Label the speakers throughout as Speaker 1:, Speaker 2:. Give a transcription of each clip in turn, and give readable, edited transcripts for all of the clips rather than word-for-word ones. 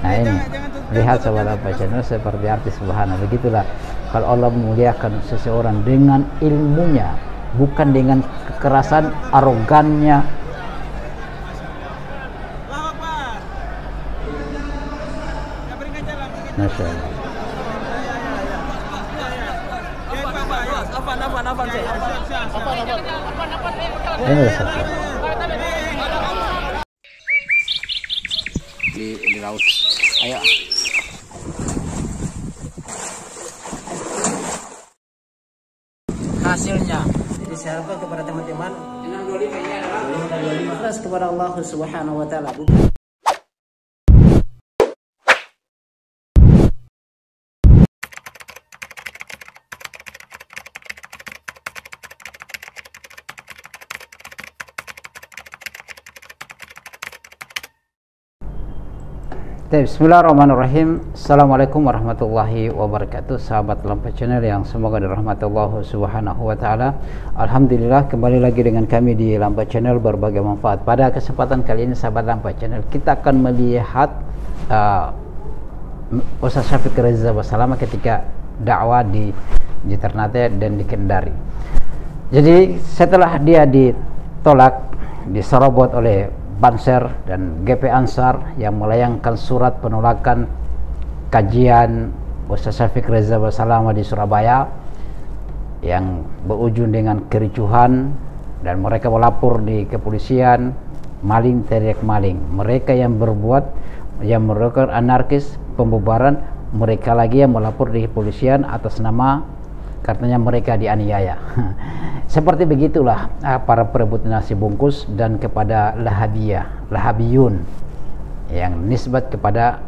Speaker 1: Nah ini lihat sahabat Lampa Channel seperti artis subhana. Begitulah kalau Allah memuliakan seseorang dengan ilmunya, bukan dengan kekerasan, arogannya. Masya Allah. Ini di laut. Ayo. Hasilnya. Jadi saya harapkan kepada teman-teman 25 keras kepada Allah Subhanahu wa taala. Bismillahirrahmanirrahim. Assalamualaikum warahmatullahi wabarakatuh. Sahabat Lampa Channel yang semoga dirahmati Allah Subhanahu wa taala. Alhamdulillah kembali lagi dengan kami di Lampa Channel berbagai manfaat. Pada kesempatan kali ini sahabat Lampa Channel, kita akan melihat Ustaz Syafiq Reza Basalamah ketika dakwah di Ternate dan di Kendari. Jadi setelah dia ditolak, diserobot oleh Banser dan GP Ansar yang melayangkan surat penolakan kajian Ustaz Syafiq Reza Basalamah di Surabaya yang berujung dengan kericuhan, dan mereka melapor di kepolisian, maling teriak maling. Mereka yang melakukan anarkis, pembubaran, mereka lagi yang melapor di kepolisian atas nama katanya mereka dianiaya. Seperti begitulah para perebut nasi bungkus dan kepada Lahabiyun yang nisbat kepada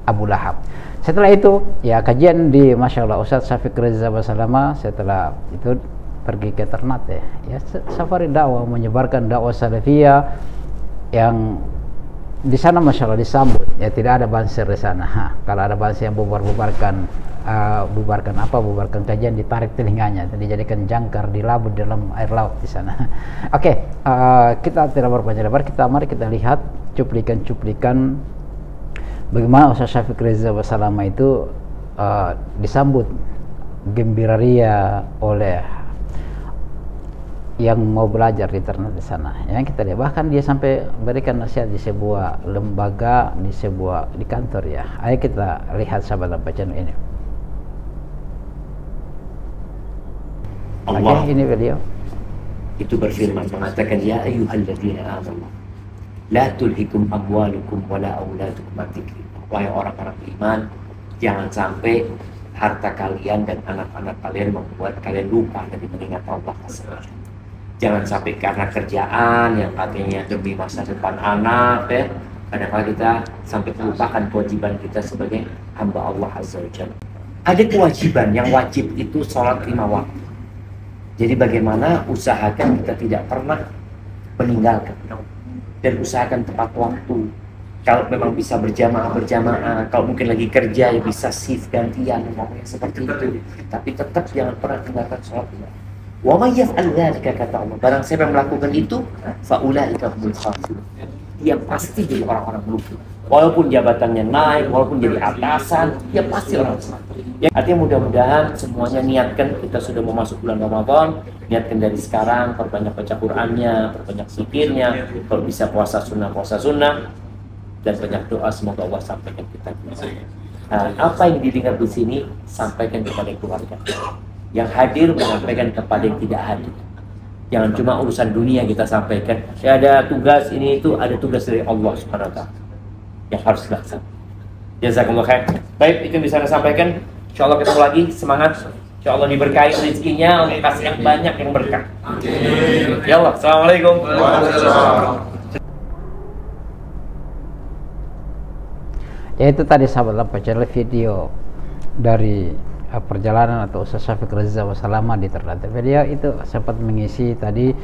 Speaker 1: Abu Lahab. Setelah itu ya kajian di Masya Allah Ustaz Syafiq Reza Basalamah setelah itu pergi ke Ternate ya, safari dakwah menyebarkan dakwah salafiyah yang di sana Masya Allah disambut ya, tidak ada banser di sana. Kalau ada banser yang bubarkan kajian, ditarik telinganya, dijadikan jangkar, dilabur dalam air laut di sana. Oke, kita tidak berpanjang lebar, mari kita lihat cuplikan bagaimana Ustaz Syafiq Reza Basalamah itu disambut gembira ria oleh yang mau belajar di Ternate sana. Yang kita lihat bahkan dia sampai berikan nasihat di sebuah lembaga, di kantor ya. Ayo kita lihat sahabat Lampa Channel ini.
Speaker 2: Allah
Speaker 1: ini beliau
Speaker 2: itu berfirman mengatakan ya ayyuhalladzina amanu la tulhikum amwalukum wala auladukum an dzikrillah. Wahai orang-orang beriman, jangan sampai harta kalian dan anak-anak kalian membuat kalian lupa dari mengingat Allah. Jangan sampai karena kerjaan yang akhirnya demi masa depan anak ya, kadang-kadang kita sampai melupakan kewajiban kita sebagai hamba Allah Azza wa Jalla. Ada kewajiban yang wajib itu sholat 5 waktu. Jadi bagaimana usahakan kita tidak pernah meninggalkan dan usahakan tepat waktu. Kalau memang bisa berjamaah, kalau mungkin lagi kerja ya bisa shift gantian, seperti itu. Tapi tetap jangan pernah tinggalkan sholat. Wa may yaf'al dzalika, kata Allah, barang siapa yang melakukan itu fa ulaika humul khasirun, dia pasti jadi orang-orang merugi. Walaupun jabatannya naik, walaupun jadi atasan, dia pasti orang ya, artinya mudah-mudahan semuanya niatkan, kita sudah mau masuk bulan Ramadan, niatkan dari sekarang, perbanyak baca Qur'annya, perbanyak zikirnya, kalau bisa puasa sunnah, dan banyak doa, semoga Allah sampaikan kita. Nah, apa yang didengar di sini, sampaikan kepada keluarga. Yang hadir, menyampaikan kepada yang tidak hadir. Jangan cuma urusan dunia kita sampaikan, ya ada tugas ini itu, ada tugas dari Allah Subhanahu wa taala yang harus dilaksanakan. Jazakumullah khair. Baik, itu yang bisa saya sampaikan. Insyaallah ketemu lagi, semangat. Insyaallah diberkahi rezekinya, Allah kasih yang banyak yang berkah. Ya Allah, assalamualaikum.
Speaker 1: Ya itu tadi sahabat Lampa Channel video dari perjalanan atau Ustaz Syafiq Reza Basalamah di Ternate. Video itu sempat mengisi tadi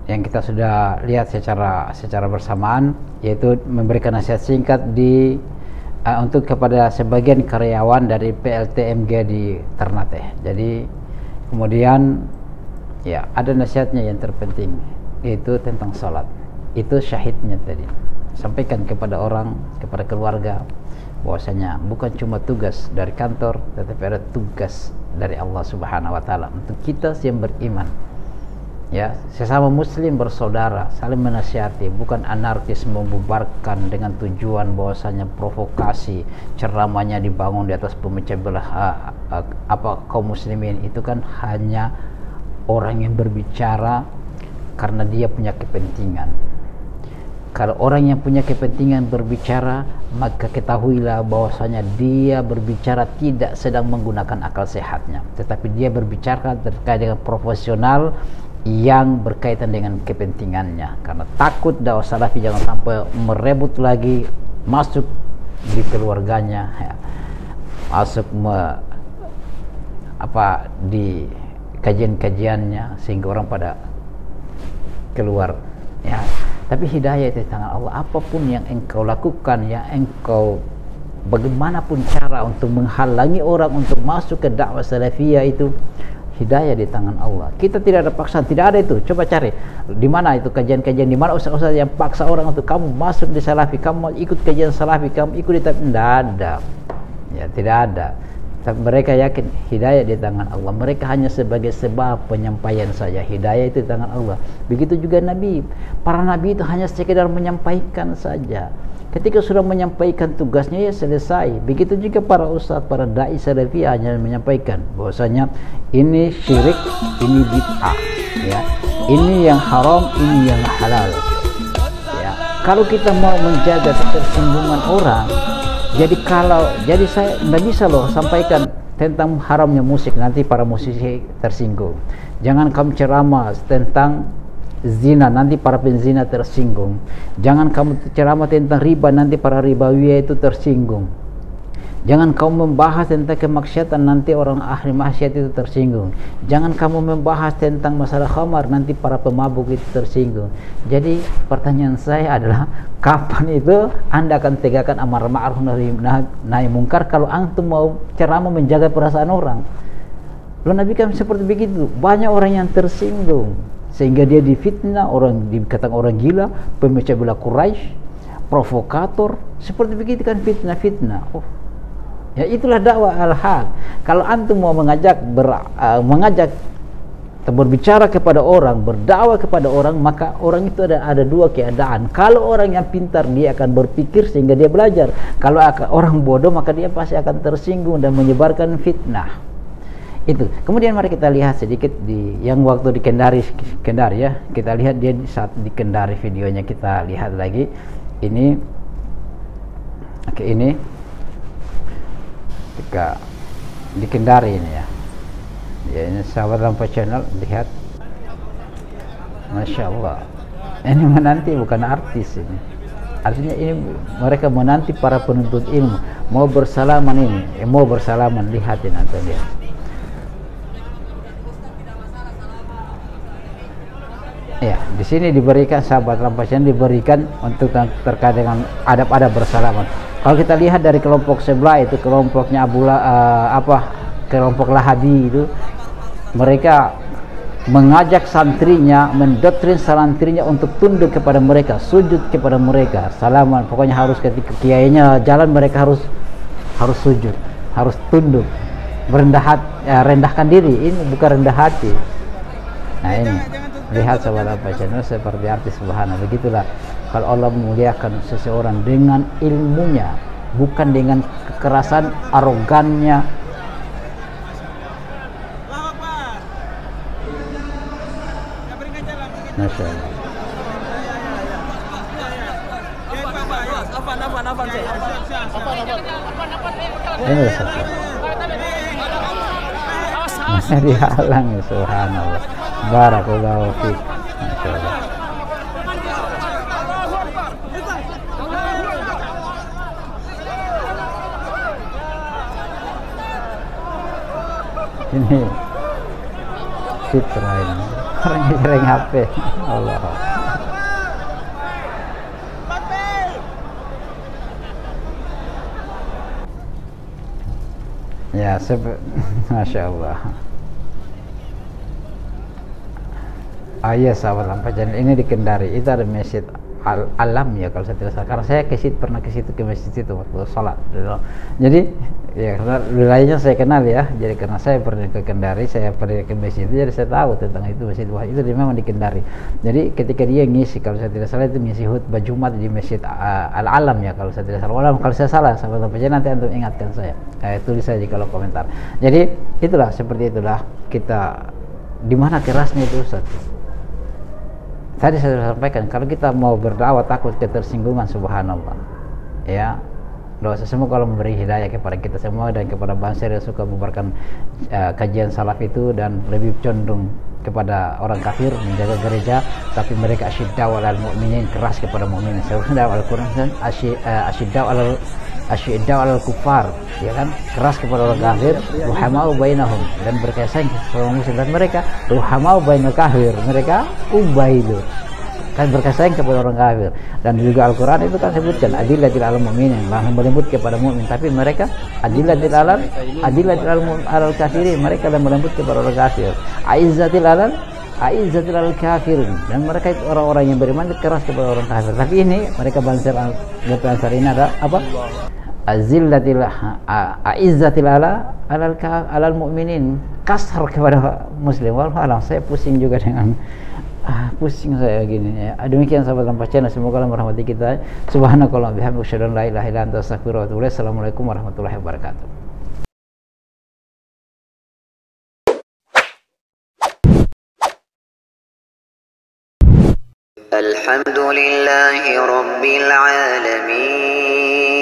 Speaker 1: yang kita sudah lihat secara bersamaan, yaitu memberikan nasihat singkat untuk kepada sebagian karyawan dari PLTMG di Ternate. Jadi kemudian ya ada nasihatnya yang terpenting, yaitu tentang sholat. Itu syahidnya tadi, sampaikan kepada orang, kepada keluarga, bahwasanya bukan cuma tugas dari kantor, tetapi ada tugas dari Allah Subhanahu wa taala untuk kita yang beriman. Ya, sesama muslim bersaudara, saling menasihati, bukan anarkis membubarkan dengan tujuan bahwasanya provokasi, ceramahnya dibangun di atas pemecah belah kaum muslimin. Itu kan hanya orang yang berbicara karena dia punya kepentingan. Kalau orang yang punya kepentingan berbicara, maka ketahuilah bahwasanya dia berbicara tidak sedang menggunakan akal sehatnya, tetapi dia berbicara terkait dengan profesional yang berkaitan dengan kepentingannya, karena takut dakwah salafi jangan sampai merebut lagi, masuk di keluarganya, ya, masuk di kajian-kajiannya sehingga orang pada keluar, ya. Tapi hidayah itu di tangan Allah. Apapun yang engkau lakukan, ya, engkau bagaimanapun cara untuk menghalangi orang untuk masuk ke dakwah salafiyah, itu hidayah di tangan Allah. Kita tidak ada paksaan, tidak ada itu. Coba cari di mana itu kajian-kajian, di mana ustaz-ustaz yang paksa orang untuk kamu masuk di salafi, kamu ikut kajian salafi, kamu ikut di, tidak ada. Ya, tidak ada. Tapi mereka yakin hidayah di tangan Allah. Mereka hanya sebagai sebab penyampaian saja. Hidayah itu di tangan Allah. Begitu juga Nabi. Para Nabi itu hanya sekedar menyampaikan saja. Ketika sudah menyampaikan tugasnya, ya selesai. Begitu juga para ustaz, para dai salafi hanya menyampaikan bahwasanya ini syirik, ini bid'ah, ya. Ini yang haram, ini yang halal. Ya. Kalau kita mau menjaga ketersinggungan orang, jadi saya nggak bisa loh sampaikan tentang haramnya musik, nanti para musisi tersinggung. Jangan kamu ceramah tentang zina, nanti para penzina tersinggung. Jangan kamu ceramah tentang riba, nanti para ribawiya itu tersinggung. Jangan kamu membahas tentang kemaksiatan, nanti orang ahli maksiat itu tersinggung. Jangan kamu membahas tentang masalah khamar, nanti para pemabuk itu tersinggung. Jadi pertanyaan saya adalah, kapan itu Anda akan tegakkan amar ma'ruf nahi mungkar kalau antum mau ceramah menjaga perasaan orang? Lalu Nabi kan seperti begitu. Banyak orang yang tersinggung sehingga dia difitnah, orang dikatakan orang gila, pemecah belah Quraisy, provokator, seperti begitu kan, fitnah. Oh, ya itulah dakwah al-haq. Kalau antum mau mengajak berbicara kepada orang, berdakwah kepada orang, maka orang itu ada dua keadaan. Kalau orang yang pintar, dia akan berpikir sehingga dia belajar. Kalau orang bodoh, maka dia pasti akan tersinggung dan menyebarkan fitnah. Itu. Kemudian mari kita lihat sedikit di yang waktu di Kendari, ya. Kita lihat dia saat di Kendari, videonya kita lihat lagi. Ini ini ketika di Kendari ini, ya. Ya, ini sahabat Lampa Channel, lihat. Masya Allah. Ini menanti bukan artis ini. Artinya ini mereka menanti para penuntut ilmu. Mau bersalaman ini, mau bersalaman, lihatin atau lihat. Ya, di sini diberikan sahabat Rampasan diberikan untuk terkait dengan adab-adab bersalaman. Kalau kita lihat dari kelompok sebelah itu, kelompoknya kelompok Lahabi itu, mereka mengajak santrinya, mendoktrin santrinya untuk tunduk kepada mereka, sujud kepada mereka, salaman. Pokoknya harus ketika kiainya jalan mereka harus sujud, harus tunduk, rendahkan diri. Ini bukan rendah hati. Nah ini. Lihat sahabat apa channel seperti artis, subhanallah. Begitulah kalau Allah memuliakan seseorang dengan ilmunya, bukan dengan kekerasan, arogannya. Masya Allah. Ini masih dihalang, ya, subhanallah. Barakallahu fiik. Masyaallah. Ini fitra ini. Orang yang sering HP. Allah. Ya, Masya Allah. Iya sahabat Lampa Channel, ini di Kendari itu ada masjid Alam ya kalau saya tidak salah, karena saya pernah ke situ, ke masjid itu waktu sholat. Jadi ya karena wilayahnya saya kenal ya, jadi karena saya pernah ke Kendari, saya pernah ke masjid itu, jadi saya tahu tentang itu masjid. Wah, itu memang di Kendari. Jadi ketika dia ngisi, kalau saya tidak salah itu ngisi khutbah Jumat di masjid Al-Alam ya kalau saya tidak salah. Walau kalau saya salah, sahabat saja nanti antum ingatkan saya. Tulis saja kalau komentar. Jadi itulah, seperti itulah kita, di mana kerasnya itu Ustaz. Tadi saya sampaikan, kalau kita mau berdakwah takut ketersinggungan, subhanallah. Ya, doa semua kalau memberi hidayah kepada kita semua dan kepada bangsa yang suka membubarkan kajian salaf itu dan lebih condong kepada orang kafir, menjaga gereja, tapi mereka asyiddau alal mu'minin, keras kepada mukminin. Seharusnya Al-Qur'an asyiddau alal kufar, ya kan, keras kepada orang kafir, ruhamau bainahum, dan berkasih sama muslim, dan mereka ruhamau bainal kafir, mereka ubaidu, kan berkasih kepada orang kafir. Dan juga Al-Quran itu kan sebutkan adillatil alal mu'minin, melembut kepada mukmin, tapi mereka adillatil alal kafirin, mereka yang melembut kepada orang kafir. Aizzatil alal kafirin, dan mereka itu orang-orang yang beriman keras kepada orang kafir. Tapi ini mereka bangsa Ansar ini ada apa? Aizzatil alal mu'minin, kasar kepada muslim. Wallahualam, saya pusing juga dengan pusing saya gini ya. Demikian sahabat Lampas Channel, semoga Allah merahmati kita. Subhanakallahumma bihamdika asyhadu an la ilaha illa anta astaghfiruka wa atubu ilaik. Assalamualaikum warahmatullahi wabarakatuh.
Speaker 3: Alhamdulillahi rabbil alamin.